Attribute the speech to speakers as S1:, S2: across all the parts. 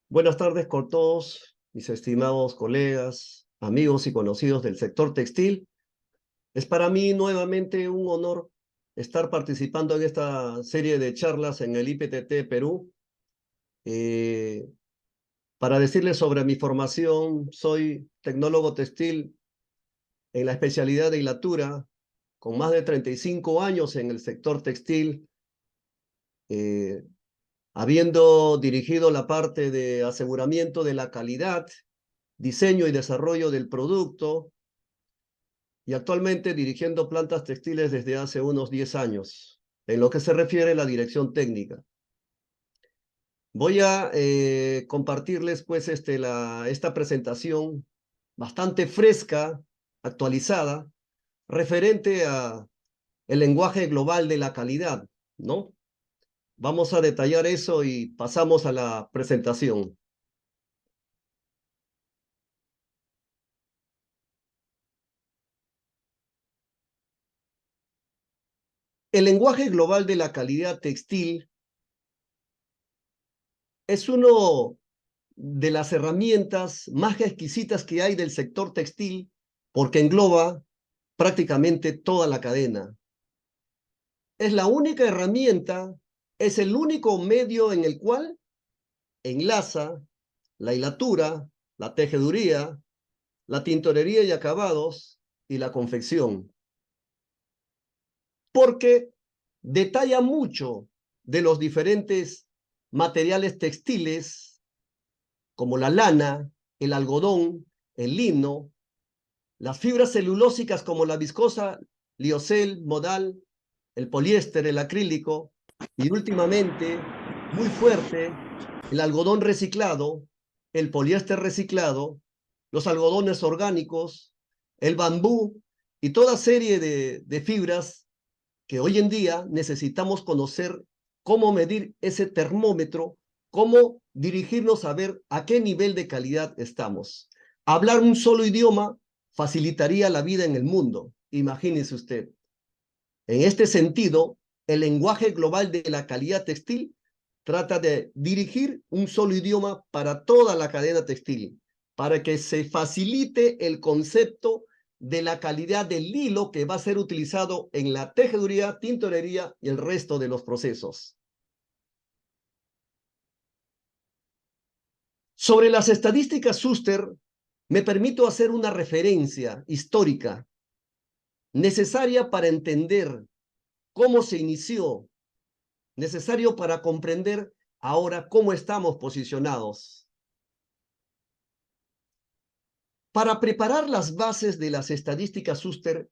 S1: Buenas tardes con todos mis estimados colegas, amigos y conocidos del sector textil. Es para mí nuevamente un honor estar participando en esta serie de charlas en el IPTT Perú. Eh, para decirles sobre mi formación, soy tecnólogo textil en la especialidad de hilatura, con más de 35 años en el sector textil, eh, habiendo dirigido la parte de aseguramiento de la calidad, diseño y desarrollo del producto, y actualmente dirigiendo plantas textiles desde hace unos 10 años, en lo que se refiere a la dirección técnica. Voy a compartirles pues esta presentación bastante fresca, actualizada, referente a el lenguaje global de la calidad, ¿no? Vamos a detallar eso y pasamos a la presentación. El lenguaje global de la calidad textil es uno de las herramientas más exquisitas que hay del sector textil, porque engloba prácticamente toda la cadena. Es la única herramienta, es el único medio en el cual enlaza la hilatura, la tejeduría, la tintorería y acabados y la confección, porque detalla mucho de los diferentes materiales textiles como la lana, el algodón, el lino, las fibras celulósicas como la viscosa, liocel, modal, el poliéster, el acrílico y últimamente, muy fuerte, el algodón reciclado, el poliéster reciclado, los algodones orgánicos, el bambú y toda serie de fibras que hoy en día necesitamos conocer cómo medir ese termómetro, cómo dirigirnos a ver a qué nivel de calidad estamos. Hablar un solo idioma facilitaría la vida en el mundo. Imagínese usted. En este sentido, el lenguaje global de la calidad textil trata de dirigir un solo idioma para toda la cadena textil, para que se facilite el concepto de la calidad del hilo que va a ser utilizado en la tejeduría, tintorería y el resto de los procesos. Sobre las estadísticas Schuster, me permito hacer una referencia histórica necesaria para entender cómo se inició, necesario para comprender ahora cómo estamos posicionados. Para preparar las bases de las estadísticas Schuster,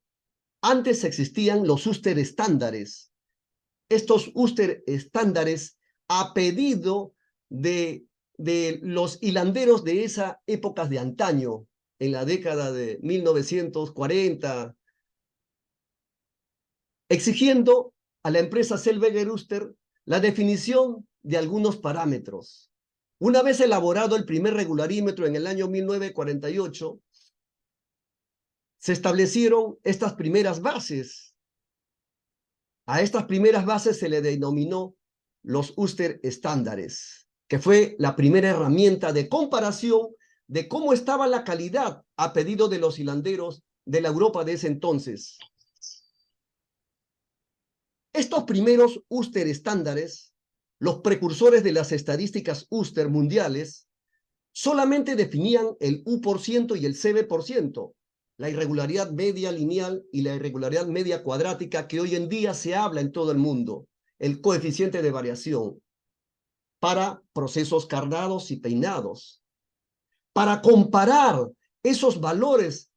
S1: antes existían los Schuster estándares. Estos Schuster estándares, a pedido de los hilanderos de esa época de antaño, en la década de 1940, exigiendo a la empresa Selweger-Schuster la definición de algunos parámetros. Una vez elaborado el primer regularímetro en el año 1948, se establecieron estas primeras bases. A estas primeras bases se le denominó los Schuster estándares, que fue la primera herramienta de comparación de cómo estaba la calidad a pedido de los hilanderos de la Europa de ese entonces. Estos primeros Schuster estándares, los precursores de las estadísticas Schuster mundiales, solamente definían el U% y el CB%, la irregularidad media lineal y la irregularidad media cuadrática que hoy en día se habla en todo el mundo, el coeficiente de variación, para procesos cardados y peinados. Para comparar esos valores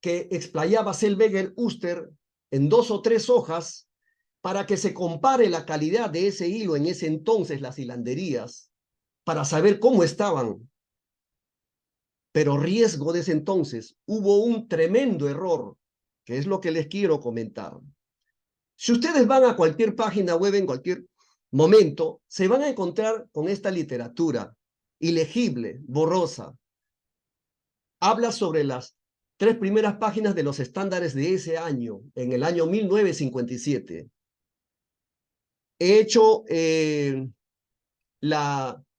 S1: que explayaba Selweger-Schuster en 2 o 3 hojas, para que se compare la calidad de ese hilo en ese entonces, las hilanderías, para saber cómo estaban. Pero riesgo de ese entonces, hubo un tremendo error, que es lo que les quiero comentar. Si ustedes van a cualquier página web en cualquier momento, se van a encontrar con esta literatura ilegible, borrosa. Habla sobre las 3 primeras páginas de los estándares de ese año, en el año 1957. He hecho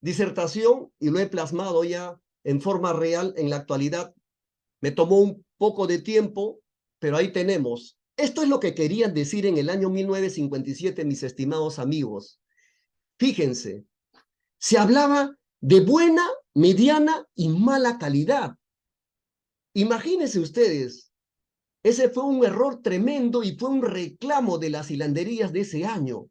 S1: disertación y lo he plasmado ya en forma real en la actualidad. Me tomó un poco de tiempo, pero ahí tenemos. Esto es lo que querían decir en el año 1957, mis estimados amigos. Fíjense, se hablaba de buena, mediana y mala calidad. Imagínense ustedes, ese fue un error tremendo y fue un reclamo de las hilanderías de ese año.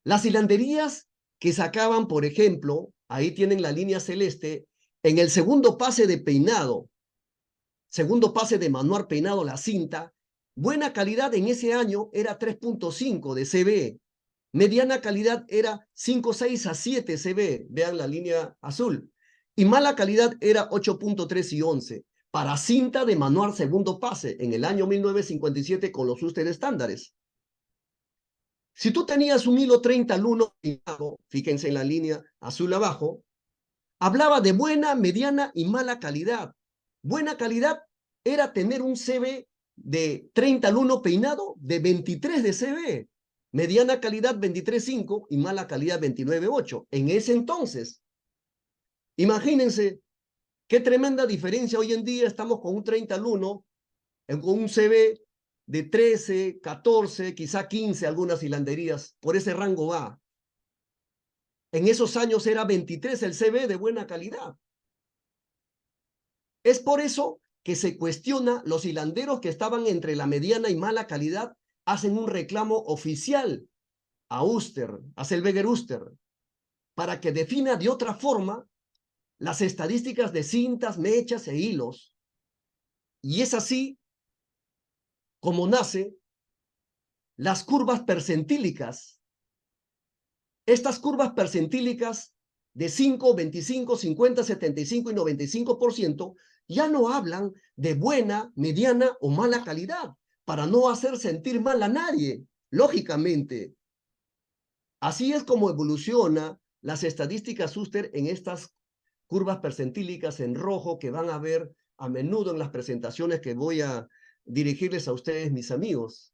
S1: Las hilanderías que sacaban, por ejemplo, ahí tienen la línea celeste, en el segundo pase de peinado, segundo pase de manual peinado, la cinta, buena calidad en ese año era 3.5 de CB, mediana calidad era 5.6 a 7 CB, vean la línea azul, y mala calidad era 8.3 y 11, para cinta de manual segundo pase en el año 1957 con los Uster estándares. Si tú tenías un hilo 30 al 1, fíjense en la línea azul abajo, hablaba de buena, mediana y mala calidad. Buena calidad era tener un CB de 30 al 1 peinado de 23 de CB. Mediana calidad 23.5 y mala calidad 29.8. En ese entonces, imagínense qué tremenda diferencia. Hoy en día estamos con un 30 al 1, con un CB de 13, 14, quizá 15 algunas hilanderías. Por ese rango va. En esos años era 23 el CB de buena calidad. Es por eso que se cuestiona, los hilanderos que estaban entre la mediana y mala calidad hacen un reclamo oficial a Uster, a Selveger Uster, para que defina de otra forma las estadísticas de cintas, mechas e hilos. Y es así como nace las curvas percentílicas. Estas curvas percentílicas de 5, 25, 50, 75 y 95% ya no hablan de buena, mediana o mala calidad, para no hacer sentir mal a nadie, lógicamente. Así es como evoluciona las estadísticas Uster en estas curvas percentílicas en rojo que van a ver a menudo en las presentaciones que voy a dirigirles a ustedes, mis amigos.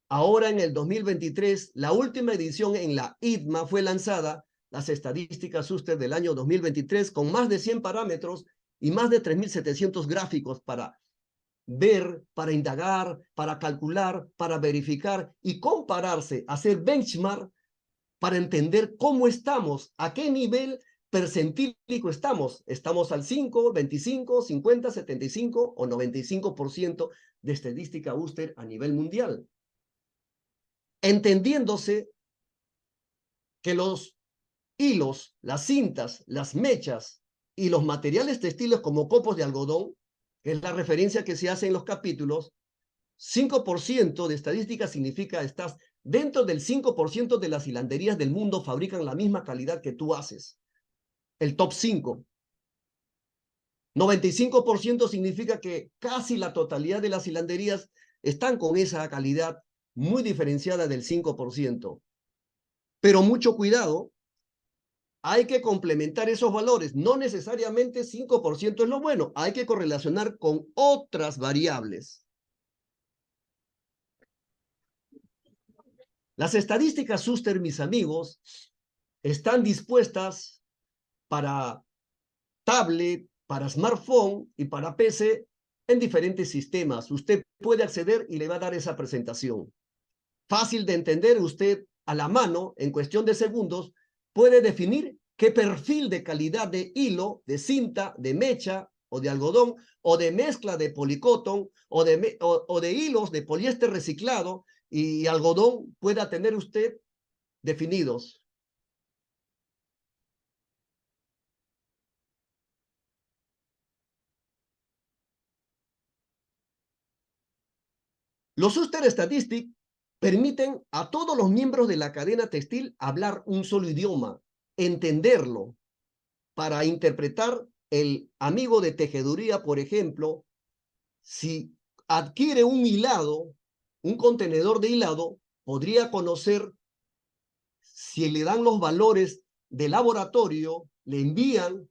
S1: Ahora en el 2023, la última edición en la ITMA fue lanzada, las estadísticas Uster del año 2023, con más de 100 parámetros y más de 3.700 gráficos para ver, para indagar, para calcular, para verificar y compararse, hacer benchmark para entender cómo estamos, a qué nivel percentílico estamos. ¿Estamos al 5, 25, 50, 75 o 95% de estadística Uster a nivel mundial? Entendiéndose que los hilos, las cintas, las mechas y los materiales textiles como copos de algodón, que es la referencia que se hace en los capítulos, 5% de estadística significa estás dentro del 5% de las hilanderías del mundo fabrican la misma calidad que tú haces. El top 5. 95% significa que casi la totalidad de las hilanderías están con esa calidad muy diferenciada del 5%. Pero mucho cuidado, hay que complementar esos valores. No necesariamente 5% es lo bueno, hay que correlacionar con otras variables. Las estadísticas Uster, mis amigos, están dispuestas para tablet, para smartphone y para PC en diferentes sistemas. Usted puede acceder y le va a dar esa presentación. Fácil de entender, usted a la mano, en cuestión de segundos, puede definir qué perfil de calidad de hilo, de cinta, de mecha o de algodón o de mezcla de policotón o de hilos de poliéster reciclado y algodón pueda tener usted definidos. Los Uster Statistics permiten a todos los miembros de la cadena textil hablar un solo idioma, entenderlo, para interpretar el amigo de tejeduría, por ejemplo, si adquiere un hilado, un contenedor de hilado, podría conocer si le dan los valores de laboratorio, le envían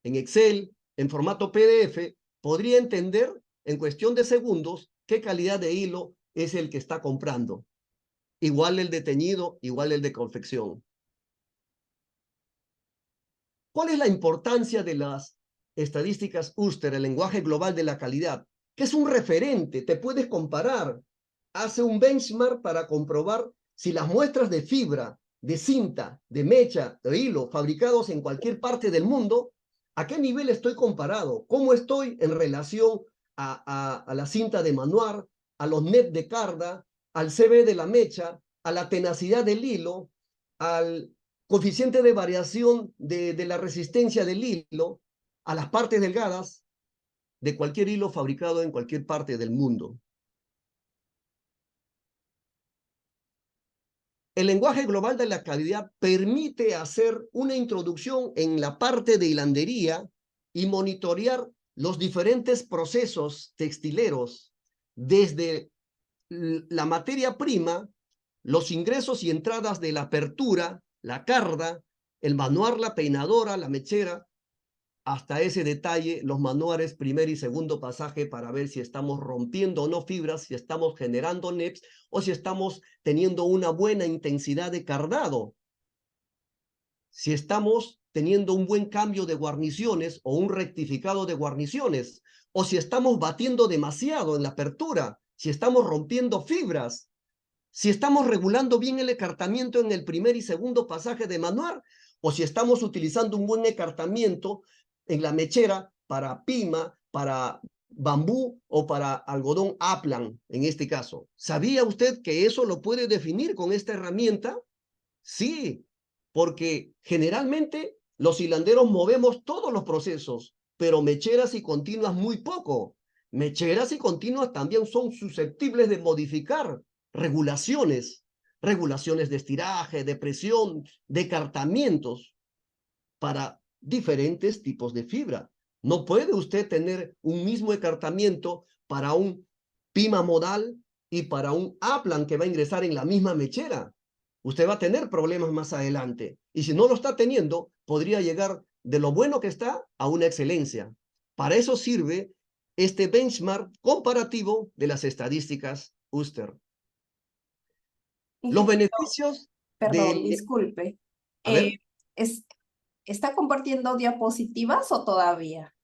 S1: en Excel, en formato PDF, podría entender en cuestión de segundos qué calidad de hilo es el que está comprando. Igual el de teñido, igual el de confección. ¿Cuál es la importancia de las estadísticas Uster, el lenguaje global de la calidad? Que es un referente, te puedes comparar, hace un benchmark para comprobar si las muestras de fibra, de cinta, de mecha, de hilo, fabricados en cualquier parte del mundo, ¿a qué nivel estoy comparado? ¿Cómo estoy en relación a la cinta de manuar, a los net de carda, al CB de la mecha, a la tenacidad del hilo, al coeficiente de variación de la resistencia del hilo, a las partes delgadas de cualquier hilo fabricado en cualquier parte del mundo? El lenguaje global de la calidad permite hacer una introducción en la parte de hilandería y monitorear los diferentes procesos textileros, desde la materia prima, los ingresos y entradas de la apertura, la carda, el manuar, la peinadora, la mechera, hasta ese detalle, los manuales primer y segundo pasaje, para ver si estamos rompiendo o no fibras, si estamos generando NEPs o si estamos teniendo una buena intensidad de cardado, si estamos teniendo un buen cambio de guarniciones o un rectificado de guarniciones, o si estamos batiendo demasiado en la apertura, si estamos rompiendo fibras, si estamos regulando bien el ecartamiento en el primer y segundo pasaje de manual, o si estamos utilizando un buen ecartamiento en la mechera para pima, para bambú o para algodón Aplan, en este caso. ¿Sabía usted que eso lo puede definir con esta herramienta? Sí, porque generalmente los hilanderos movemos todos los procesos, pero mecheras y continuas muy poco. Mecheras y continuas también son susceptibles de modificar regulaciones, regulaciones de estiraje, de presión, de cartamientos para diferentes tipos de fibra. No puede usted tener un mismo ecartamiento para un pima modal y para un Aplan que va a ingresar en la misma mechera. Usted va a tener problemas más adelante. Y si no lo está teniendo, podría llegar de lo bueno que está a una excelencia. Para eso sirve este benchmark comparativo de las estadísticas Uster. Los
S2: Ingeniero,
S1: beneficios
S2: perdón,
S1: del...
S2: disculpe.
S1: A ver,
S2: Es, ¿Está compartiendo diapositivas o todavía?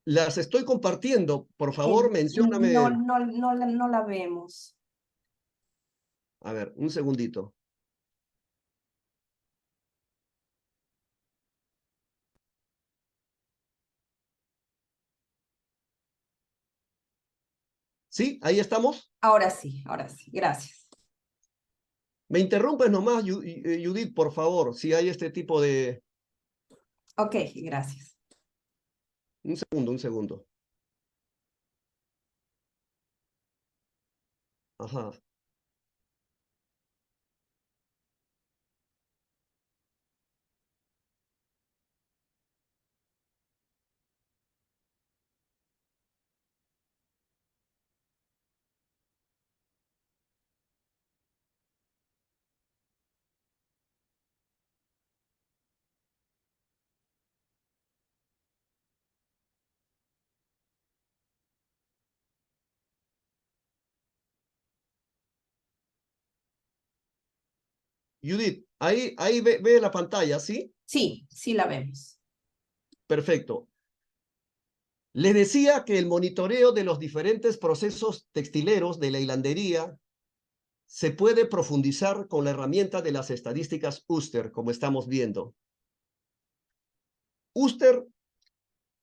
S1: las estoy compartiendo. Por favor,
S2: No,
S1: mencióname.
S2: no la vemos.
S1: A ver, un segundito. ¿Sí? ¿Ahí estamos?
S2: Ahora sí, gracias.
S1: Me interrumpes nomás, Judith, por favor, si hay este tipo de...
S2: Ok, gracias.
S1: Un segundo, un segundo. Ajá. Judith, ahí ve la pantalla, ¿sí?
S2: Sí, sí la vemos.
S1: Perfecto. Les decía que el monitoreo de los diferentes procesos textileros de la hilandería se puede profundizar con la herramienta de las estadísticas Uster, como estamos viendo. Uster,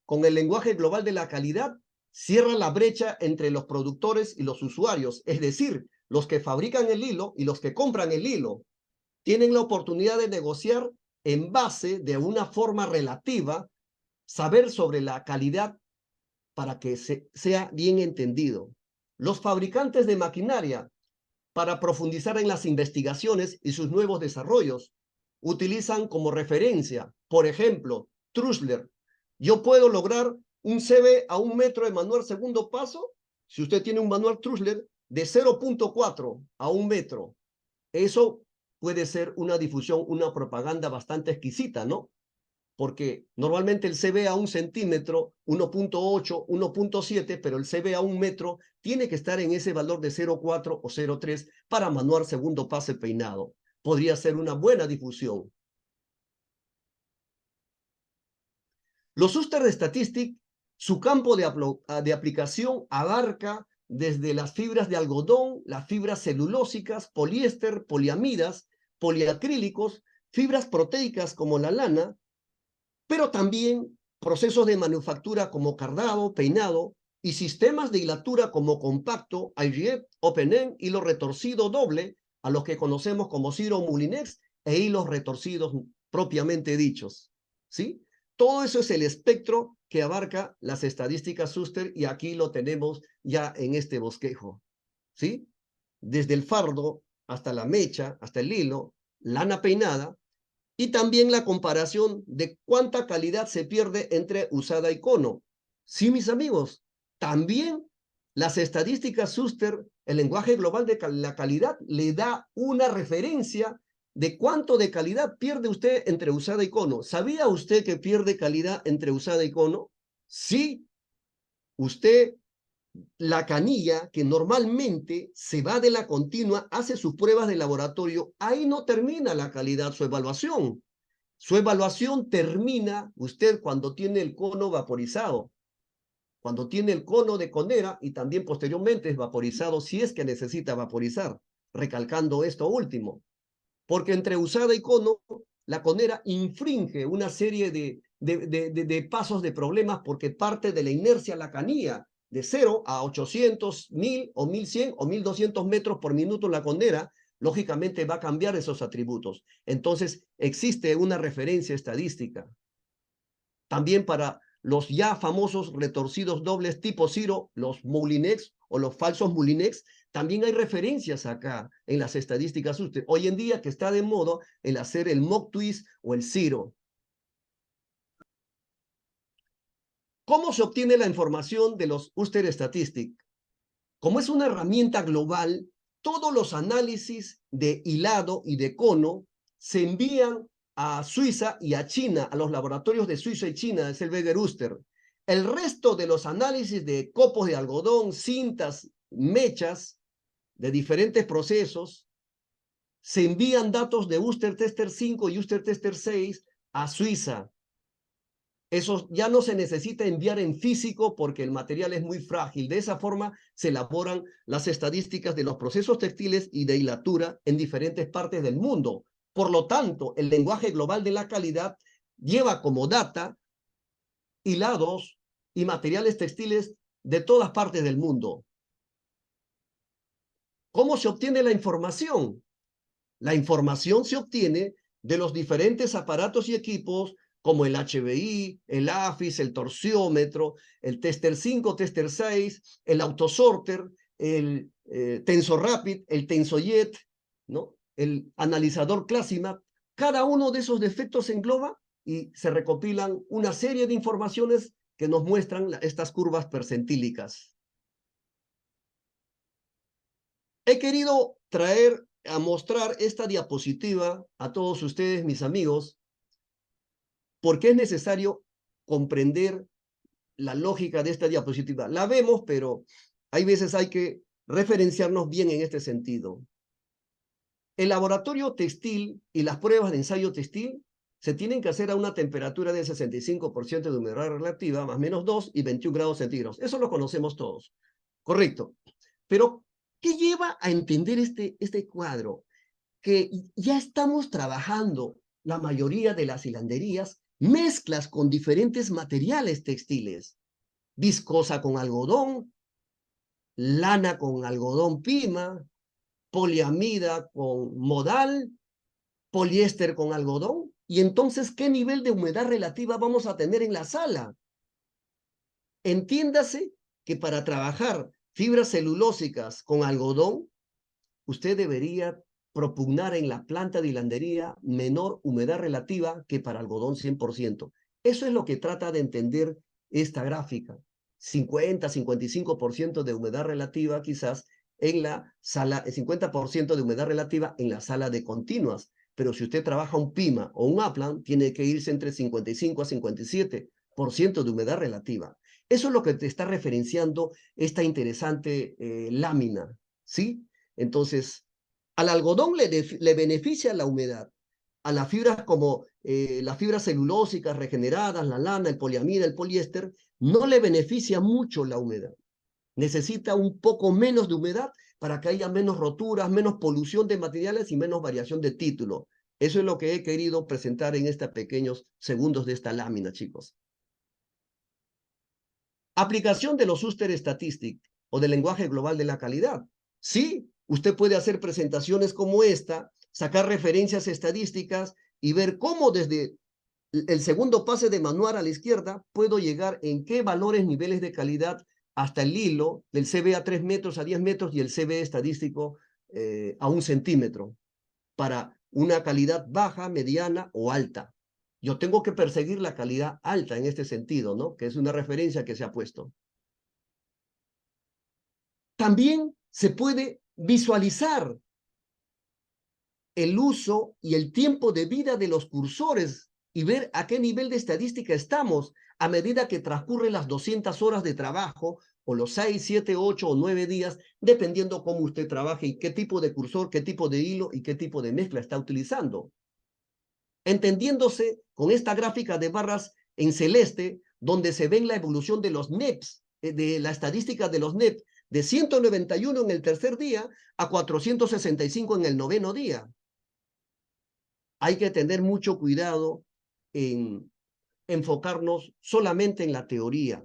S1: con el lenguaje global de la calidad, cierra la brecha entre los productores y los usuarios, es decir, los que fabrican el hilo y los que compran el hilo. Tienen la oportunidad de negociar en base de una forma relativa, saber sobre la calidad para que sea bien entendido. Los fabricantes de maquinaria, para profundizar en las investigaciones y sus nuevos desarrollos, utilizan como referencia, por ejemplo, Trusler. Yo puedo lograr un CB a 1 metro de manual segundo paso si usted tiene un manual Trusler de 0.4 a 1 metro. Eso puede ser una difusión, una propaganda bastante exquisita, ¿no? Porque normalmente el CB a 1 centímetro, 1.8, 1.7, pero el CB a 1 metro tiene que estar en ese valor de 0.4 o 0.3 para manuar segundo pase peinado. Podría ser una buena difusión. Los Suster Statistics, su campo de aplicación abarca desde las fibras de algodón, las fibras celulósicas, poliéster, poliamidas, poliacrílicos, fibras proteicas como la lana, pero también procesos de manufactura como cardado, peinado y sistemas de hilatura como compacto, IGF, open-end, hilo retorcido doble, a los que conocemos como Ciro Moulinex, e hilos retorcidos propiamente dichos, ¿sí? Todo eso es el espectro que abarca las estadísticas Suster y aquí lo tenemos ya en este bosquejo, ¿sí? Desde el fardo hasta la mecha, hasta el hilo, lana peinada, y también la comparación de cuánta calidad se pierde entre usada y cono. Sí, mis amigos, también las estadísticas Suster, el lenguaje global de la calidad, le da una referencia de cuánto de calidad pierde usted entre usada y cono. ¿Sabía usted que pierde calidad entre usada y cono? Sí, usted la canilla que normalmente se va de la continua, hace sus pruebas de laboratorio, ahí no termina la calidad, su evaluación. Su evaluación termina usted cuando tiene el cono vaporizado, cuando tiene el cono de conera y también posteriormente es vaporizado si es que necesita vaporizar, recalcando esto último. Porque entre usada y cono, la conera infringe una serie de pasos de problemas porque parte de la inercia la canilla de 0 a 800, 1000 o 1100 o 1200 metros por minuto la conera, lógicamente va a cambiar esos atributos. Entonces, existe una referencia estadística. También para los ya famosos retorcidos dobles tipo Ciro, los Moulinex o los falsos Moulinex, también hay referencias acá en las estadísticas Suster. Hoy en día que está de moda el hacer el mock twist o el Ciro. ¿Cómo se obtiene la información de los Suster Statistics? Como es una herramienta global, todos los análisis de hilado y de cono se envían a Suiza y a China, a los laboratorios de Suiza y China, es el Weger-Oster. El resto de los análisis de copos de algodón, cintas, mechas de diferentes procesos, se envían datos de Uster Tester 5 y Uster Tester 6 a Suiza. Eso ya no se necesita enviar en físico porque el material es muy frágil. De esa forma se elaboran las estadísticas de los procesos textiles y de hilatura en diferentes partes del mundo. Por lo tanto, el lenguaje global de la calidad lleva como data hilados y materiales textiles de todas partes del mundo. ¿Cómo se obtiene la información? La información se obtiene de los diferentes aparatos y equipos como el HBI, el AFIS, el torsiómetro, el Tester 5, Tester 6, el Autosorter, el TensorRapid, el TensoJet, ¿no? El analizador Classimat. Cada uno de esos defectos se engloba y se recopilan una serie de informaciones que nos muestran estas curvas percentílicas. He querido traer a mostrar esta diapositiva a todos ustedes, mis amigos, porque es necesario comprender la lógica de esta diapositiva. La vemos, pero hay veces hay que referenciarnos bien en este sentido. El laboratorio textil y las pruebas de ensayo textil se tienen que hacer a una temperatura del 65% de humedad relativa, más menos 2 y 21 grados centígrados. Eso lo conocemos todos. Correcto. Pero, ¿qué lleva a entender este cuadro? Que ya estamos trabajando la mayoría de las hilanderías mezclas con diferentes materiales textiles, viscosa con algodón, lana con algodón pima, poliamida con modal, poliéster con algodón. Y entonces, ¿qué nivel de humedad relativa vamos a tener en la sala? Entiéndase que para trabajar fibras celulósicas con algodón, usted debería propugnar en la planta de hilandería menor humedad relativa que para algodón 100%. Eso es lo que trata de entender esta gráfica. 50-55% de humedad relativa quizás en la sala, 50% de humedad relativa en la sala de continuas. Pero si usted trabaja un PIMA o un upland, tiene que irse entre 55 a 57% de humedad relativa. Eso es lo que te está referenciando esta interesante lámina, ¿sí? Entonces, al algodón le beneficia la humedad, a las fibras como las fibras celulósicas regeneradas, la lana, el poliamida, el poliéster, no le beneficia mucho la humedad. Necesita un poco menos de humedad para que haya menos roturas, menos polución de materiales y menos variación de título. Eso es lo que he querido presentar en estos pequeños segundos de esta lámina, chicos. Aplicación de los Uster Statistics o del lenguaje global de la calidad. Sí, usted puede hacer presentaciones como esta, sacar referencias estadísticas y ver cómo desde el segundo pase de manual a la izquierda puedo llegar en qué valores, niveles de calidad hasta el hilo del CB a 3 metros, a 10 metros y el CB estadístico a 1 centímetro para una calidad baja, mediana o alta. Yo tengo que perseguir la calidad alta en este sentido, ¿no? Que es una referencia que se ha puesto. También se puede visualizar el uso y el tiempo de vida de los cursores y ver a qué nivel de estadística estamos a medida que transcurren las 200 horas de trabajo o los 6, 7, 8 o 9 días, dependiendo cómo usted trabaje y qué tipo de cursor, qué tipo de hilo y qué tipo de mezcla está utilizando. Entendiéndose con esta gráfica de barras en celeste, donde se ven la evolución de los NEPs, de la estadística de los NEPs, de 191 en el tercer día a 465 en el noveno día. Hay que tener mucho cuidado en enfocarnos solamente en la teoría.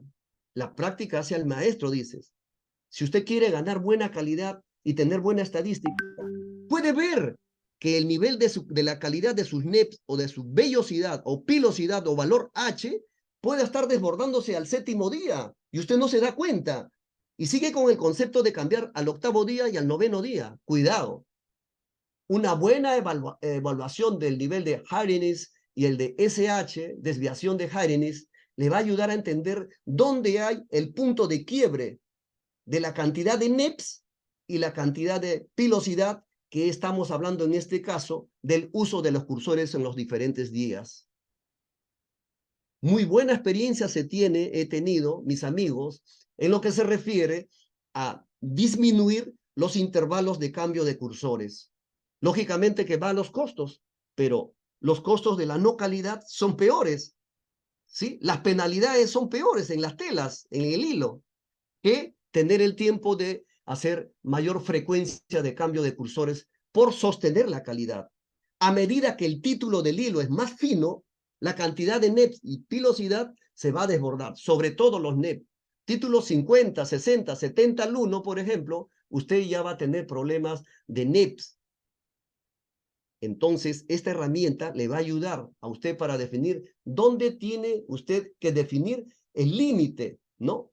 S1: La práctica hace al maestro, dices. Si usted quiere ganar buena calidad y tener buena estadística, puede ver que el nivel de la calidad de sus NEPs o de su vellosidad o pilosidad o valor H puede estar desbordándose al séptimo día y usted no se da cuenta y sigue con el concepto de cambiar al octavo día y al noveno día. Cuidado. Una buena evaluación del nivel de hardiness y el de SH, desviación de hardiness, le va a ayudar a entender dónde hay el punto de quiebre de la cantidad de NEPs y la cantidad de pilosidad que estamos hablando en este caso del uso de los cursores en los diferentes días. Muy buena experiencia he tenido, mis amigos, en lo que se refiere a disminuir los intervalos de cambio de cursores. Lógicamente que van los costos, pero los costos de la no calidad son peores, ¿sí? Las penalidades son peores en las telas, en el hilo, que tener el tiempo de hacer mayor frecuencia de cambio de cursores por sostener la calidad. A medida que el título del hilo es más fino, la cantidad de NEPs y pilosidad se va a desbordar, sobre todo los NEPs. Títulos 50, 60, 70 al 1, por ejemplo, usted ya va a tener problemas de NEPs. Entonces, esta herramienta le va a ayudar a usted para definir dónde tiene usted que definir el límite, ¿no?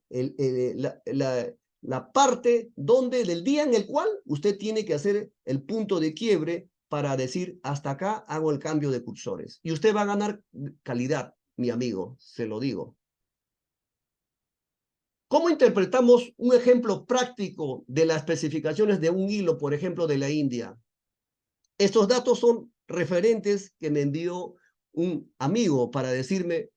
S1: La parte donde, del día en el cual usted tiene que hacer el punto de quiebre para decir, hasta acá hago el cambio de cursores. Y usted va a ganar calidad, mi amigo, se lo digo. ¿Cómo interpretamos un ejemplo práctico de las especificaciones de un hilo, por ejemplo, de la India? Estos datos son referentes que me envió un amigo para decirme,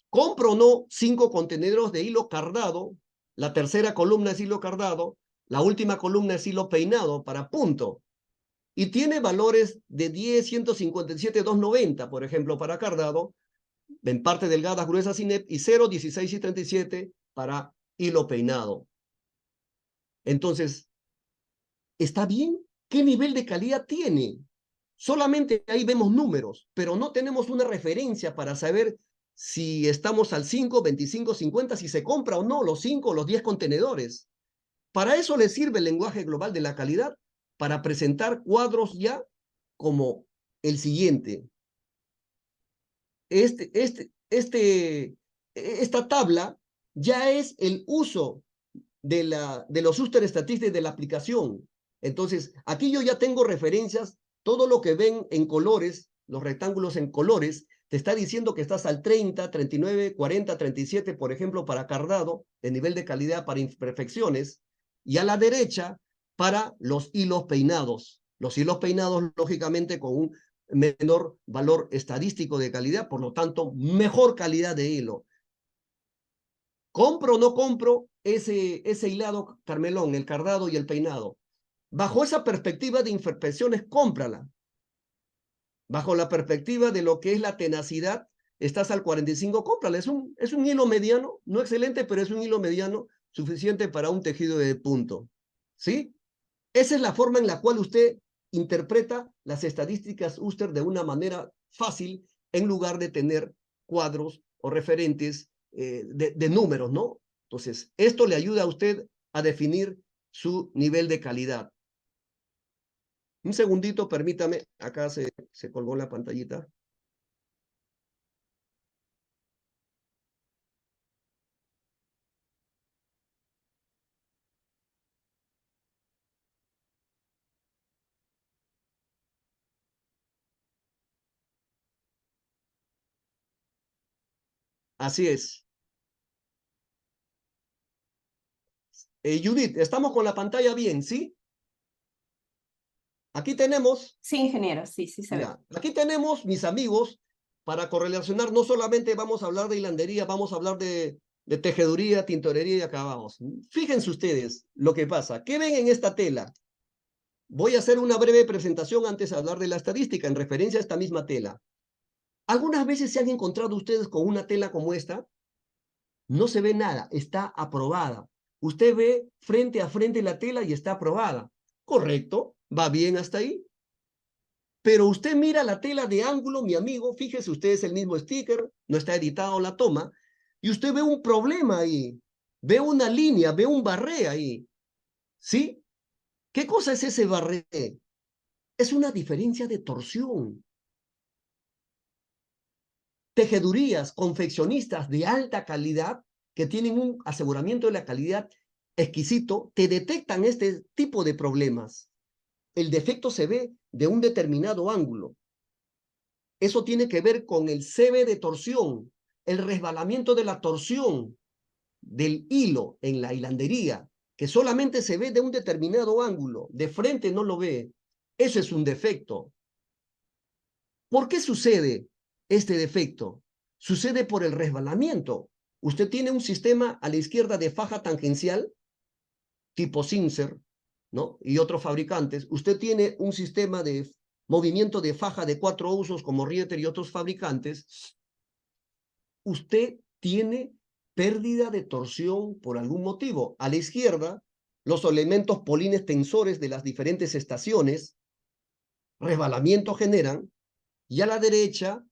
S1: ¿compro o no 5 contenedores de hilo cardado? La tercera columna es hilo cardado, la última columna es hilo peinado para punto. Y tiene valores de 10, 157, 290, por ejemplo, para cardado, en parte delgadas, gruesas y NEP, y 0, 16 y 37 para hilo peinado. Entonces, ¿está bien? ¿Qué nivel de calidad tiene? Solamente ahí vemos números, pero no tenemos una referencia para saber si estamos al 5, 25, 50, si se compra o no los 5 o los 10 contenedores. Para eso le sirve el lenguaje global de la calidad, para presentar cuadros ya como el siguiente. Esta tabla ya es el uso de los Uster Statistics de la aplicación. Entonces, aquí yo ya tengo referencias, todo lo que ven en colores, los rectángulos en colores, te está diciendo que estás al 30, 39, 40, 37, por ejemplo, para cardado, el nivel de calidad para imperfecciones, y a la derecha para los hilos peinados. Los hilos peinados, lógicamente, con un menor valor estadístico de calidad, por lo tanto, mejor calidad de hilo. ¿Compro o no compro ese hilado Carmelón, el cardado y el peinado? Bajo esa perspectiva de imperfecciones, cómprala. Bajo la perspectiva de lo que es la tenacidad, estás al 45, cómprale. Es un hilo mediano, no excelente, pero es un hilo mediano suficiente para un tejido de punto. ¿Sí? Esa es la forma en la cual usted interpreta las estadísticas Uster de una manera fácil en lugar de tener cuadros o referentes de números, ¿no? Entonces, esto le ayuda a usted a definir su nivel de calidad. Un segundito, permítame, acá se colgó la pantallita. Así es. Judith, estamos con la pantalla bien, ¿sí? Aquí tenemos,
S2: Sí, ingeniero, sí, sí se ve.
S1: ya, aquí tenemos, mis amigos, para correlacionar, no solamente vamos a hablar de hilandería, vamos a hablar de tejeduría, tintorería y acabados. Fíjense ustedes lo que pasa. ¿Qué ven en esta tela? Voy a hacer una breve presentación antes de hablar de la estadística en referencia a esta misma tela. ¿Algunas veces se han encontrado ustedes con una tela como esta? No se ve nada, está aprobada. Usted ve frente a frente la tela y está aprobada. Correcto, va bien hasta ahí. Pero usted mira la tela de ángulo, mi amigo, fíjese, usted es el mismo sticker, no está editado la toma, y usted ve un problema ahí, ve una línea, ve un barré ahí. ¿Sí? ¿Qué cosa es ese barré? Es una diferencia de torsión. Tejedurías, confeccionistas de alta calidad que tienen un aseguramiento de la calidad exquisito, te detectan este tipo de problemas. El defecto se ve de un determinado ángulo. Eso tiene que ver con el CB de torsión, el resbalamiento de la torsión del hilo en la hilandería, que solamente se ve de un determinado ángulo, de frente no lo ve. Eso es un defecto. ¿Por qué sucede este defecto? Sucede por el resbalamiento. Usted tiene un sistema a la izquierda de faja tangencial, tipo Sinclair, ¿no? Y otros fabricantes. Usted tiene un sistema de movimiento de faja de 4 usos como Rieter y otros fabricantes. Usted tiene pérdida de torsión por algún motivo. A la izquierda, los elementos polines tensores de las diferentes estaciones, resbalamiento generan, y a la derecha,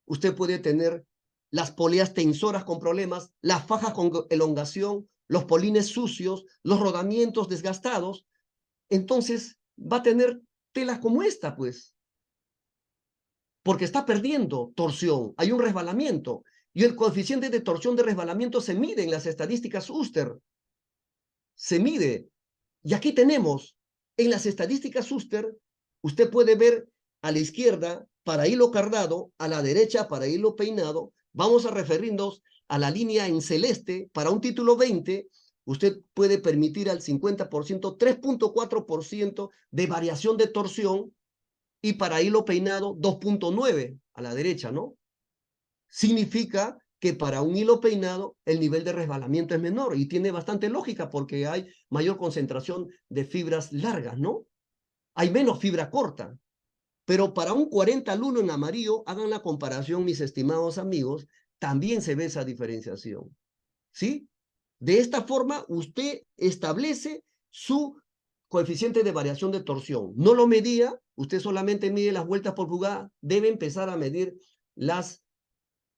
S1: usted puede tener las poleas tensoras con problemas, las fajas con elongación, los polines sucios, los rodamientos desgastados. Entonces, va a tener telas como esta, pues, porque está perdiendo torsión, hay un resbalamiento, y el coeficiente de torsión de resbalamiento se mide en las estadísticas Uster, se mide. Y aquí tenemos, en las estadísticas Uster, usted puede ver a la izquierda para hilo cardado, a la derecha para hilo peinado. Vamos a referirnos a la línea en celeste para un título 20. Usted puede permitir al 50%, 3.4% de variación de torsión, y para hilo peinado 2.9 a la derecha, ¿no? Significa que para un hilo peinado el nivel de resbalamiento es menor y tiene bastante lógica porque hay mayor concentración de fibras largas, ¿no? Hay menos fibra corta. Pero para un 40 al 1 en amarillo, hagan la comparación, mis estimados amigos, también se ve esa diferenciación. ¿Sí? De esta forma, usted establece su coeficiente de variación de torsión. No lo medía, usted solamente mide las vueltas por pulgada, debe empezar a medir las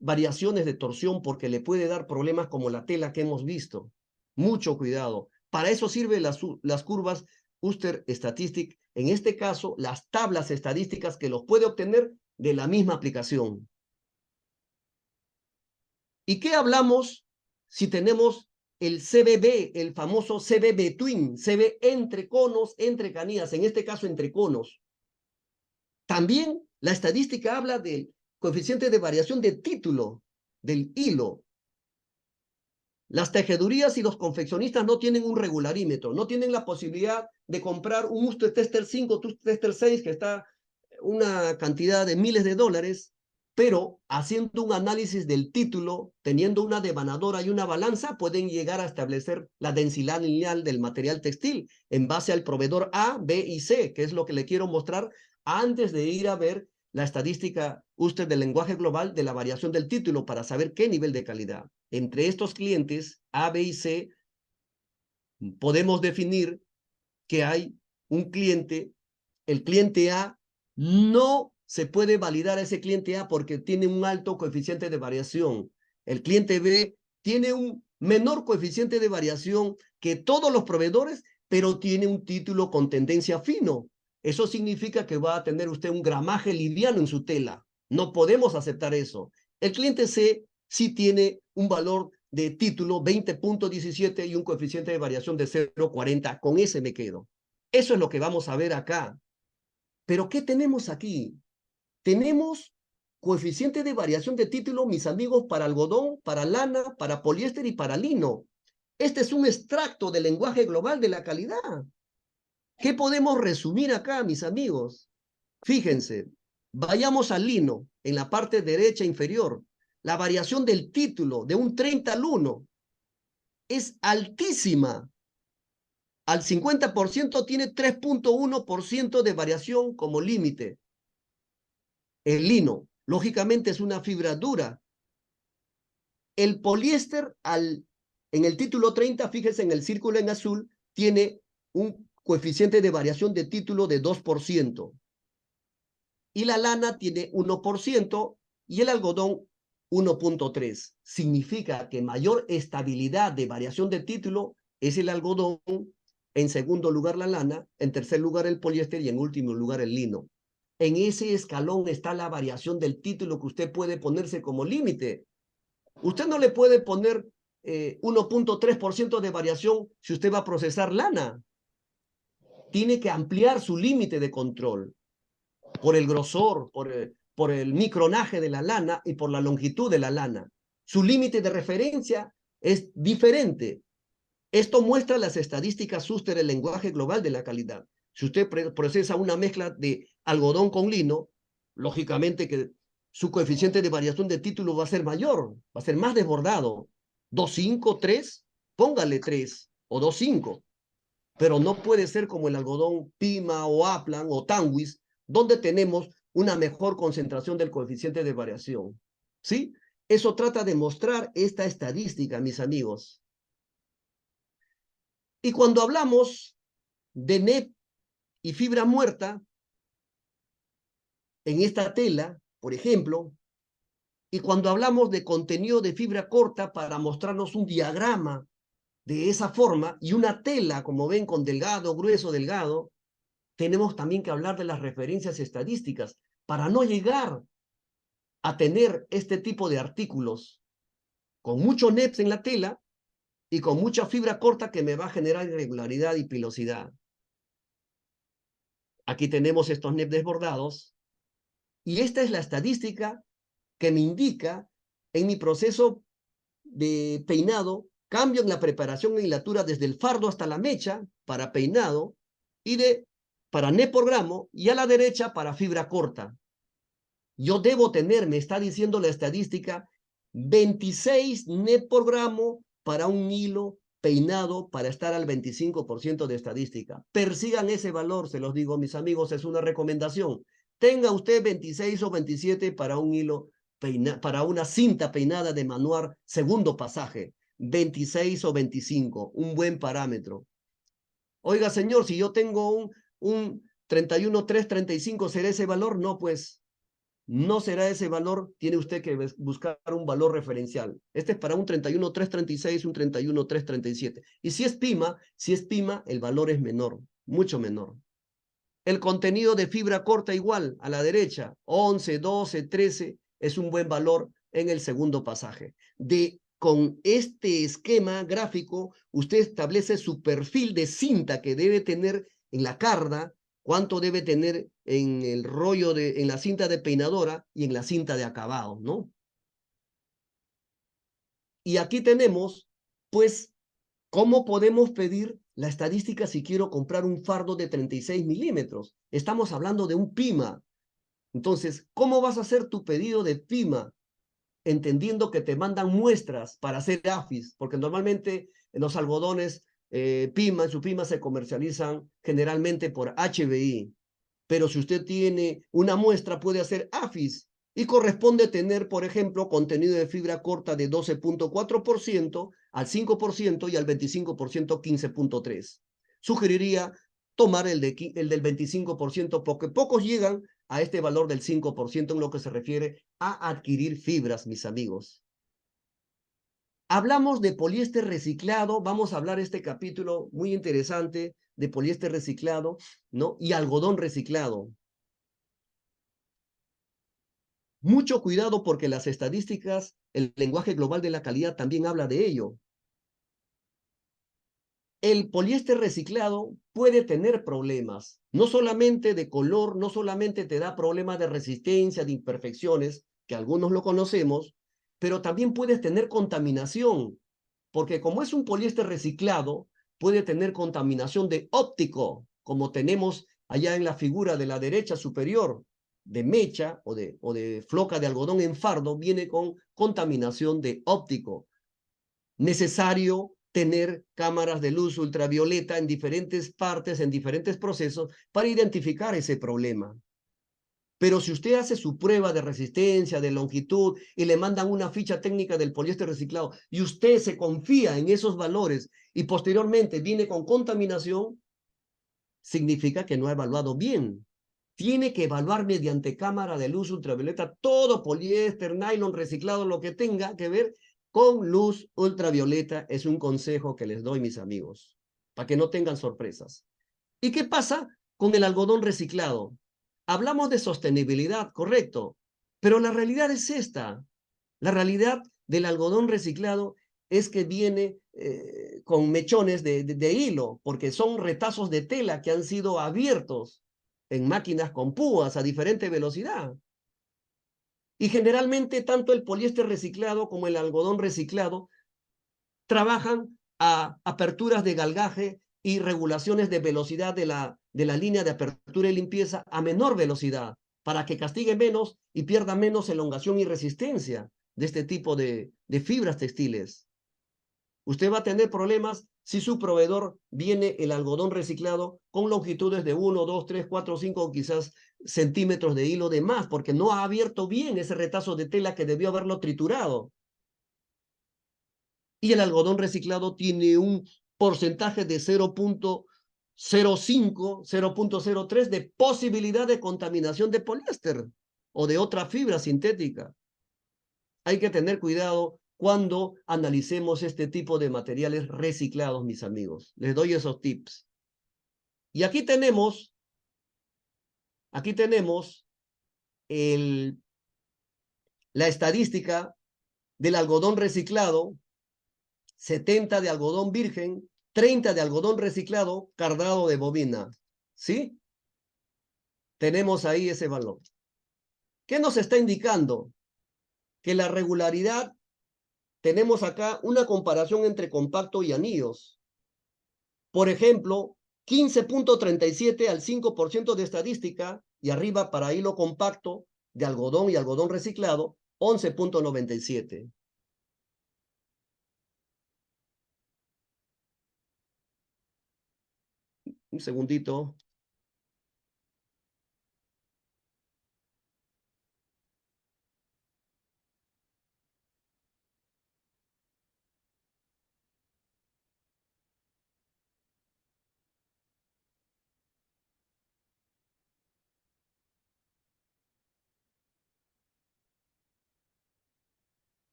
S1: variaciones de torsión porque le puede dar problemas como la tela que hemos visto. Mucho cuidado. Para eso sirven las curvas Uster Statistic, en este caso, las tablas estadísticas que los puede obtener de la misma aplicación. ¿Y qué hablamos si tenemos el CBB, el famoso CB Between, CB entre conos, entre canillas, en este caso entre conos? También la estadística habla del coeficiente de variación de título del hilo. Las tejedurías y los confeccionistas no tienen un regularímetro, no tienen la posibilidad de comprar un Uster Tester 5, Tester 6, que está una cantidad de miles de dólares, pero haciendo un análisis del título, teniendo una devanadora y una balanza, pueden llegar a establecer la densidad lineal del material textil en base al proveedor A, B y C, que es lo que le quiero mostrar antes de ir a ver la estadística usted del lenguaje global de la variación del título para saber qué nivel de calidad. Entre estos clientes A, B y C, podemos definir que hay un cliente, el cliente A no se puede validar a ese cliente A porque tiene un alto coeficiente de variación. El cliente B tiene un menor coeficiente de variación que todos los proveedores, pero tiene un título con tendencia fino. Eso significa que va a tener usted un gramaje liviano en su tela. No podemos aceptar eso. El cliente C sí tiene un valor de título 20.17 y un coeficiente de variación de 0.40. Con ese me quedo. Eso es lo que vamos a ver acá. Pero ¿qué tenemos aquí? Tenemos coeficiente de variación de título, mis amigos, para algodón, para lana, para poliéster y para lino. Este es un extracto del lenguaje global de la calidad. ¿Qué podemos resumir acá, mis amigos? Fíjense, vayamos al lino, en la parte derecha inferior. La variación del título de un 30 al 1 es altísima. Al 50% tiene 3.1% de variación como límite. El lino, lógicamente, es una fibra dura. El poliéster, en el título 30, fíjense en el círculo en azul, tiene un coeficiente de variación de título de 2%. Y la lana tiene 1% y el algodón 1.3. Significa que mayor estabilidad de variación de título es el algodón, en segundo lugar la lana, en tercer lugar el poliéster y en último lugar el lino. En ese escalón está la variación del título que usted puede ponerse como límite. Usted no le puede poner 1.3% de variación si usted va a procesar lana. Tiene que ampliar su límite de control por el grosor, por el micronaje de la lana y por la longitud de la lana. Su límite de referencia es diferente. Esto muestra las estadísticas SUSTER del lenguaje global de la calidad. Si usted procesa una mezcla de algodón con lino, lógicamente que su coeficiente de variación de título va a ser mayor, va a ser más desbordado. 2.5, 3, póngale 3 o 2.5. Pero no puede ser como el algodón Pima o Aplan o Tanwis, donde tenemos una mejor concentración del coeficiente de variación. ¿Sí? Eso trata de mostrar esta estadística, mis amigos. Y cuando hablamos de NEP y fibra muerta, en esta tela, por ejemplo, y cuando hablamos de contenido de fibra corta para mostrarnos un diagrama de esa forma y una tela, como ven, con delgado, grueso, delgado, tenemos también que hablar de las referencias estadísticas para no llegar a tener este tipo de artículos con mucho NEPS en la tela y con mucha fibra corta que me va a generar irregularidad y pilosidad. Aquí tenemos estos NEPS desbordados y esta es la estadística que me indica en mi proceso de peinado, cambio en la preparación en hilatura desde el fardo hasta la mecha para peinado y para NEP por gramo y a la derecha para fibra corta. Yo debo tener, me está diciendo la estadística, 26 NEP por gramo para un hilo peinado para estar al 25% de estadística. Persigan ese valor, se los digo, mis amigos, es una recomendación. Tenga usted 26 o 27 para un hilo, para una cinta peinada de manual segundo pasaje. 26 o 25, un buen parámetro. Oiga, señor, si yo tengo un 31.335, ¿será ese valor? No, pues no será ese valor, tiene usted que buscar un valor referencial. Este es para un 31.336, un 31.337. Y si es PIMA, el valor es menor, mucho menor. El contenido de fibra corta igual, a la derecha, 11, 12, 13, es un buen valor en el segundo pasaje. Con este esquema gráfico, usted establece su perfil de cinta que debe tener en la carda, cuánto debe tener en el rollo en la cinta de peinadora y en la cinta de acabado, ¿no? Y aquí tenemos, pues, cómo podemos pedir la estadística si quiero comprar un fardo de 36 milímetros. Estamos hablando de un PIMA. Entonces, ¿cómo vas a hacer tu pedido de PIMA? Entendiendo que te mandan muestras para hacer AFIS, porque normalmente en los algodones PIMA, en su PIMA se comercializan generalmente por HBI. Pero si usted tiene una muestra, puede hacer AFIS y corresponde tener, por ejemplo, contenido de fibra corta de 12.4% al 5% y al 25% 15.3%. Sugeriría tomar el del 25% porque pocos llegan a este valor del 5% en lo que se refiere a adquirir fibras, mis amigos. Hablamos de poliéster reciclado, vamos a hablar este capítulo muy interesante de poliéster reciclado, ¿no? Y algodón reciclado. Mucho cuidado porque las estadísticas, el lenguaje global de la calidad también habla de ello. El poliéster reciclado puede tener problemas, no solamente de color, no solamente te da problemas de resistencia, de imperfecciones, que algunos lo conocemos, pero también puedes tener contaminación, porque como es un poliéster reciclado, puede tener contaminación de óptico, como tenemos allá en la figura de la derecha superior, de mecha o de floca de algodón en fardo, viene con contaminación de óptico. Necesario tener cámaras de luz ultravioleta en diferentes partes, en diferentes procesos, para identificar ese problema. Pero si usted hace su prueba de resistencia, de longitud, y le mandan una ficha técnica del poliéster reciclado, y usted se confía en esos valores, y posteriormente viene con contaminación, significa que no ha evaluado bien. Tiene que evaluar mediante cámara de luz ultravioleta todo poliéster, nylon reciclado, lo que tenga que ver con luz ultravioleta. Es un consejo que les doy, mis amigos, para que no tengan sorpresas. ¿Y qué pasa con el algodón reciclado? Hablamos de sostenibilidad, correcto, pero la realidad es esta. La realidad del algodón reciclado es que viene con mechones de hilo, porque son retazos de tela que han sido abiertos en máquinas con púas a diferente velocidad. Y generalmente tanto el poliéster reciclado como el algodón reciclado trabajan a aperturas de galgaje y regulaciones de velocidad de la línea de apertura y limpieza a menor velocidad, para que castigue menos y pierda menos elongación y resistencia de este tipo de fibras textiles. Usted va a tener problemas si su proveedor viene el algodón reciclado con longitudes de 1, 2, 3, 4, 5, quizás centímetros de hilo de más, porque no ha abierto bien ese retazo de tela que debió haberlo triturado. Y el algodón reciclado tiene un porcentaje de 0.05, 0.03 de posibilidad de contaminación de poliéster o de otra fibra sintética. Hay que tener cuidado cuando analicemos este tipo de materiales reciclados, mis amigos. Les doy esos tips. Y aquí tenemos la estadística del algodón reciclado, 70 de algodón virgen, 30 de algodón reciclado, cardado de bobina. ¿Sí? Tenemos ahí ese valor. ¿Qué nos está indicando? Que la regularidad, tenemos acá una comparación entre compacto y anillos. Por ejemplo, 15.37 al 5% de estadística, y arriba para hilo compacto de algodón y algodón reciclado, 11.97. Un segundito.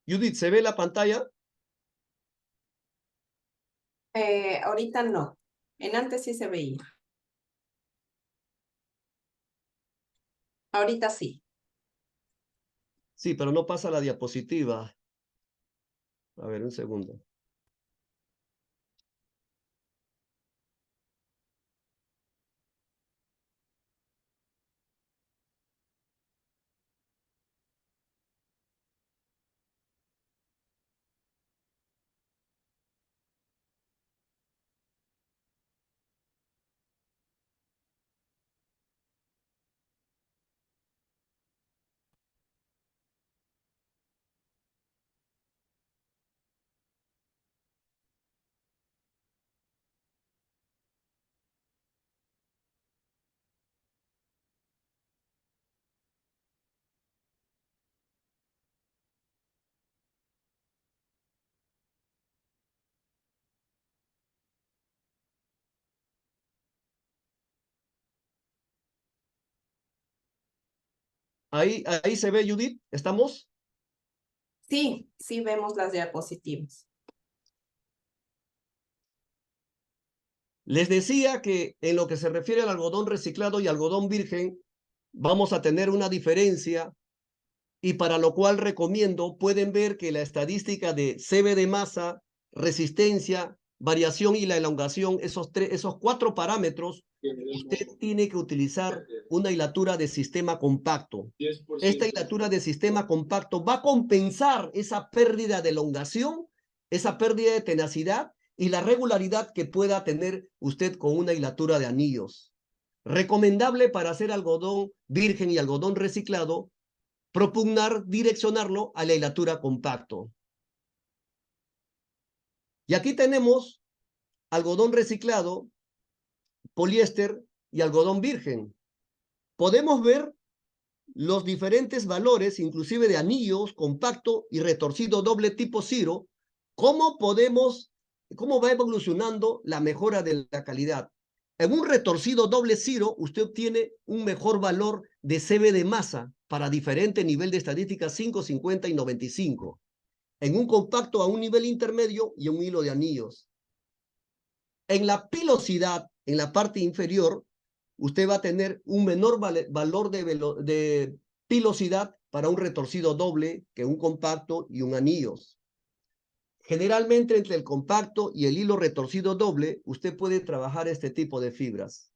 S1: Judith, ¿se ve la pantalla?
S2: Ahorita no. En antes sí se veía. Ahorita sí.
S1: Sí, pero no pasa la diapositiva. A ver, un segundo. Ahí se ve, Judith, ¿estamos?
S2: Sí, sí vemos las diapositivas.
S1: Les decía que en lo que se refiere al algodón reciclado y algodón virgen, vamos a tener una diferencia y para lo cual recomiendo, pueden ver que la estadística de CB de masa, resistencia, variación y la elongación, esos 4 parámetros, usted tiene que utilizar una hilatura de sistema compacto. Esta hilatura de sistema compacto va a compensar esa pérdida de elongación, esa pérdida de tenacidad y la regularidad que pueda tener usted con una hilatura de anillos. Recomendable para hacer algodón virgen y algodón reciclado, direccionarlo a la hilatura compacto. Y aquí tenemos algodón reciclado, poliéster y algodón virgen. Podemos ver los diferentes valores, inclusive de anillos, compacto y retorcido doble tipo Ciro, cómo va evolucionando la mejora de la calidad. En un retorcido doble Ciro, usted obtiene un mejor valor de CB de masa para diferente nivel de estadística 5, 50 y 95. En un compacto a un nivel intermedio y un hilo de anillos. En la pilosidad, en la parte inferior, usted va a tener un menor valor de pilosidad para un retorcido doble que un compacto y un anillos. Generalmente entre el compacto y el hilo retorcido doble, usted puede trabajar este tipo de fibras.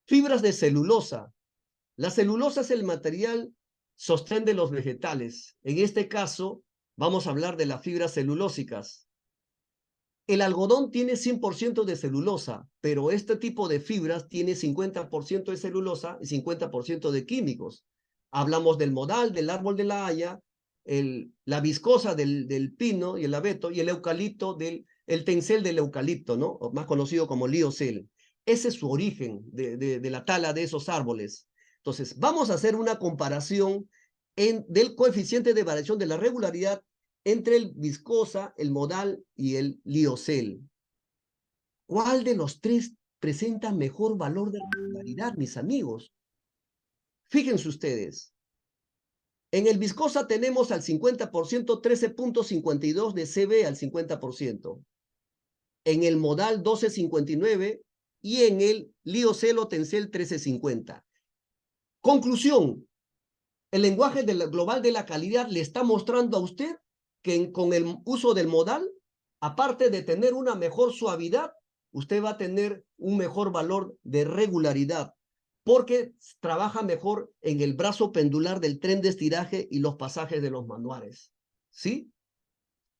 S1: Fibras de celulosa. La celulosa es el material sostén de los vegetales. En este caso, vamos a hablar de las fibras celulósicas. El algodón tiene 100% de celulosa, pero este tipo de fibras tiene 50% de celulosa y 50% de químicos. Hablamos del modal, del árbol de la haya, la viscosa del pino y el abeto, y el eucalipto, el tencel del eucalipto, ¿no? O más conocido como liocel. Ese es su origen de la tala de esos árboles. Entonces, vamos a hacer una comparación del coeficiente de variación de la regularidad entre el viscosa, el modal y el liocel. ¿Cuál de los tres presenta mejor valor de regularidad, mis amigos? Fíjense ustedes. En el viscosa tenemos al 50% 13.52 de CB al 50%. En el modal 12.59 y en el liocel o tencel 13.50. Conclusión. El lenguaje global de la calidad le está mostrando a usted que con el uso del modal, aparte de tener una mejor suavidad, usted va a tener un mejor valor de regularidad, porque trabaja mejor en el brazo pendular del tren de estiraje y los pasajes de los manuales. ¿Sí?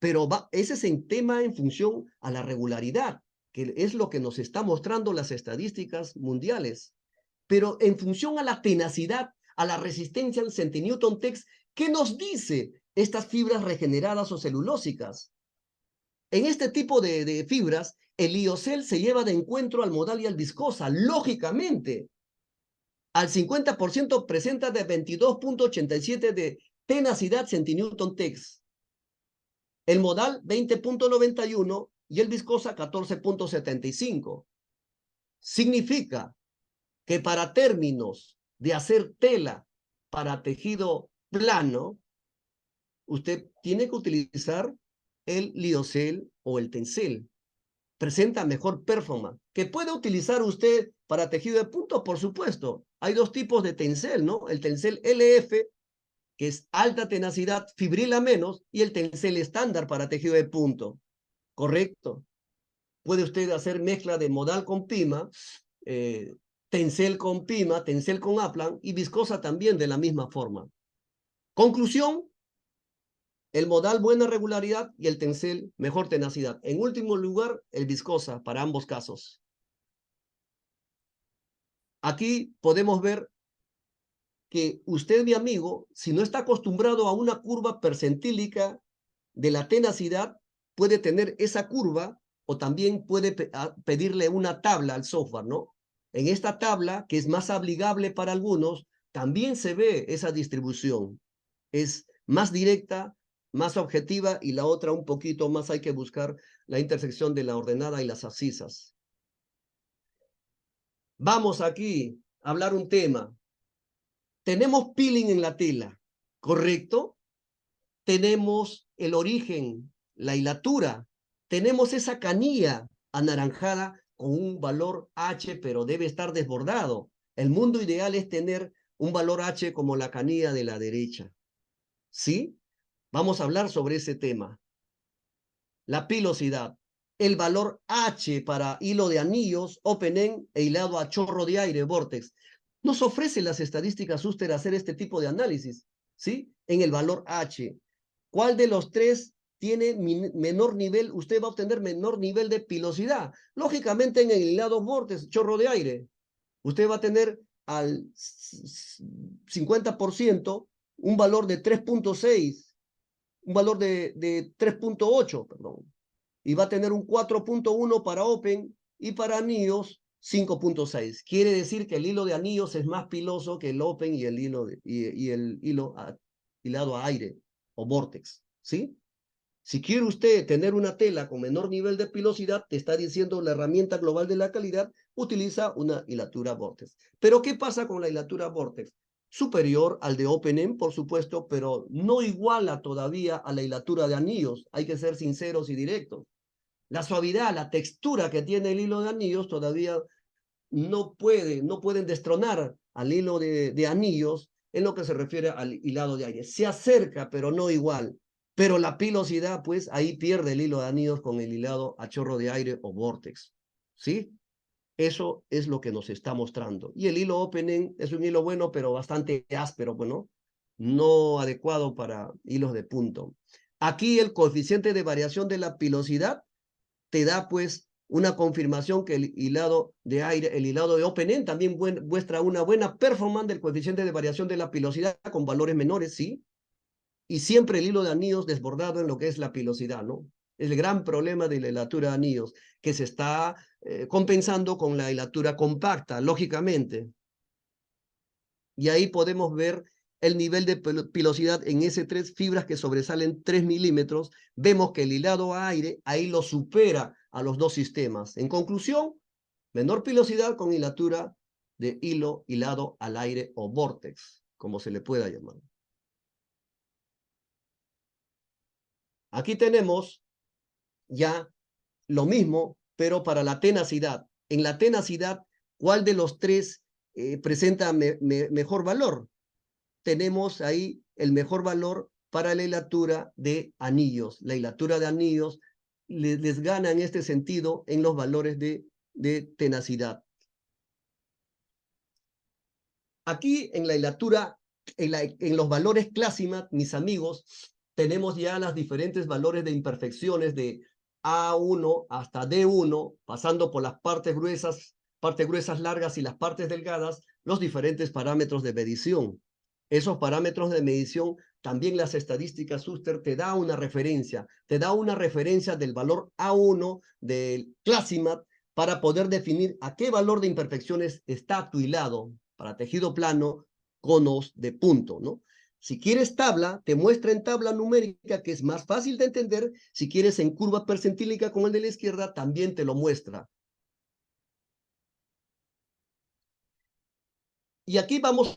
S1: Pero ese es el tema en función a la regularidad, que es lo que nos está mostrando las estadísticas mundiales. Pero en función a la tenacidad, a la resistencia en centinewton tex, ¿qué nos dice estas fibras regeneradas o celulósicas? En este tipo de fibras, el liocel se lleva de encuentro al modal y al viscosa, lógicamente. Al 50% presenta de 22.87 de tenacidad centinewton tex. El modal 20.91 y el viscosa 14.75. Significa que para términos de hacer tela para tejido plano, usted tiene que utilizar el liocel o el tencel. Presenta mejor performance. ¿Que puede utilizar usted para tejido de punto? Por supuesto. Hay dos tipos de tencel, ¿no? El tencel LF, que es alta tenacidad, fibrila menos, y el tencel estándar para tejido de punto. ¿Correcto? Puede usted hacer mezcla de modal con pima, tencel con pima, tencel con aplan y viscosa también de la misma forma. Conclusión, el modal buena regularidad y el tencel mejor tenacidad. En último lugar, el viscosa para ambos casos. Aquí podemos ver que usted, mi amigo, si no está acostumbrado a una curva percentílica de la tenacidad, puede tener esa curva o también puede pedirle una tabla al software, ¿no? En esta tabla, que es más amigable para algunos, también se ve esa distribución. Es más directa, más objetiva y la otra un poquito más hay que buscar la intersección de la ordenada y las abscisas. Vamos aquí hablar un tema. Tenemos peeling en la tela, ¿correcto? Tenemos el origen, la hilatura, tenemos esa canilla anaranjada con un valor H, pero debe estar desbordado. El mundo ideal es tener un valor H como la canilla de la derecha. ¿Sí? Vamos a hablar sobre ese tema. La pilosidad. El valor H para hilo de anillos, open end e hilado a chorro de aire, vortex. Nos ofrece las estadísticas Suster hacer este tipo de análisis, ¿sí? En el valor H. ¿Cuál de los tres tiene menor nivel? Usted va a obtener menor nivel de pilosidad. Lógicamente en el hilado vortex, chorro de aire, usted va a tener al 50% un valor de 3.6, un valor de 3.8, perdón. Y va a tener un 4.1 para Open y para anillos 5.6. Quiere decir que el hilo de anillos es más piloso que el Open y el hilo, hilado a aire o Vortex, ¿sí? Si quiere usted tener una tela con menor nivel de pilosidad, te está diciendo la herramienta global de la calidad, utiliza una hilatura Vortex. Pero ¿qué pasa con la hilatura Vortex? Superior al de Open End, por supuesto, pero no iguala todavía a la hilatura de anillos. Hay que ser sinceros y directos. La suavidad, la textura que tiene el hilo de anillos todavía no pueden destronar al hilo de anillos en lo que se refiere al hilado de aire. Se acerca, pero no igual. Pero la pilosidad, pues, ahí pierde el hilo de anillos con el hilado a chorro de aire o vortex. ¿Sí? Eso es lo que nos está mostrando. Y el hilo opening es un hilo bueno, pero bastante áspero, bueno, no adecuado para hilos de punto. Aquí el coeficiente de variación de la pilosidad te da, pues, una confirmación que el hilado de aire, el hilado de open end también muestra una buena performance del coeficiente de variación de la pilosidad con valores menores, ¿sí? Y siempre el hilo de anillos desbordado en lo que es la pilosidad, ¿no? El gran problema de la hilatura de anillos, que se está compensando con la hilatura compacta, lógicamente. Y ahí podemos ver el nivel de pilosidad en S3, fibras que sobresalen 3 milímetros. Vemos que el hilado a aire ahí lo supera a los dos sistemas. En conclusión, menor pilosidad con hilatura de hilo hilado al aire o vortex, como se le pueda llamar. Aquí tenemos ya lo mismo, pero para la tenacidad. En la tenacidad, ¿cuál de los tres presenta mejor valor? Tenemos ahí el mejor valor para la hilatura de anillos. La hilatura de anillos les gana en este sentido en los valores de tenacidad. Aquí en la hilatura, en los valores Classimat, mis amigos, tenemos ya los diferentes valores de imperfecciones de A1 hasta D1, pasando por las partes gruesas largas y las partes delgadas, los diferentes parámetros de medición. Esos parámetros de medición, también las estadísticas Suster te da una referencia del valor A1 del Classimat para poder definir a qué valor de imperfecciones está tu hilado para tejido plano, conos de punto, ¿no? Si quieres tabla, te muestra en tabla numérica, que es más fácil de entender. Si quieres en curva percentílica como el de la izquierda, también te lo muestra. Y aquí vamos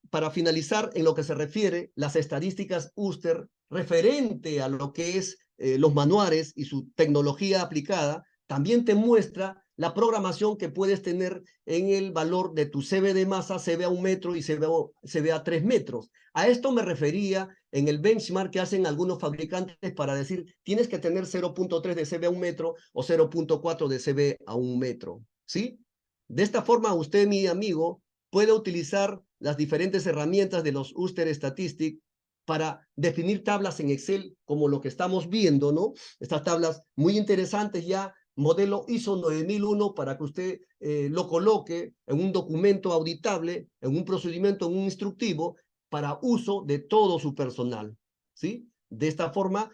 S1: para finalizar, en lo que se refiere las estadísticas Uster referente a lo que es los manuales y su tecnología aplicada, también te muestra la programación que puedes tener en el valor de tu CB de masa, CB a 1 metro y CB a 3 metros. A esto me refería en el benchmark que hacen algunos fabricantes para decir, tienes que tener 0.3 de CB a 1 metro o 0.4 de CB a 1 metro, ¿sí? De esta forma, usted, mi amigo, puede utilizar las diferentes herramientas de los Uster Statistics para definir tablas en Excel como lo que estamos viendo, ¿no? Estas tablas muy interesantes ya, modelo ISO 9001 para que usted lo coloque en un documento auditable, en un procedimiento, en un instructivo para uso de todo su personal, ¿sí? De esta forma,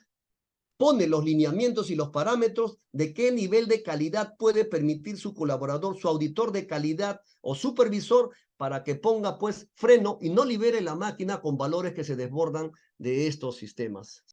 S1: pone los lineamientos y los parámetros de qué nivel de calidad puede permitir su colaborador, su auditor de calidad o supervisor para que ponga pues freno y no libere la máquina con valores que se desbordan de estos sistemas.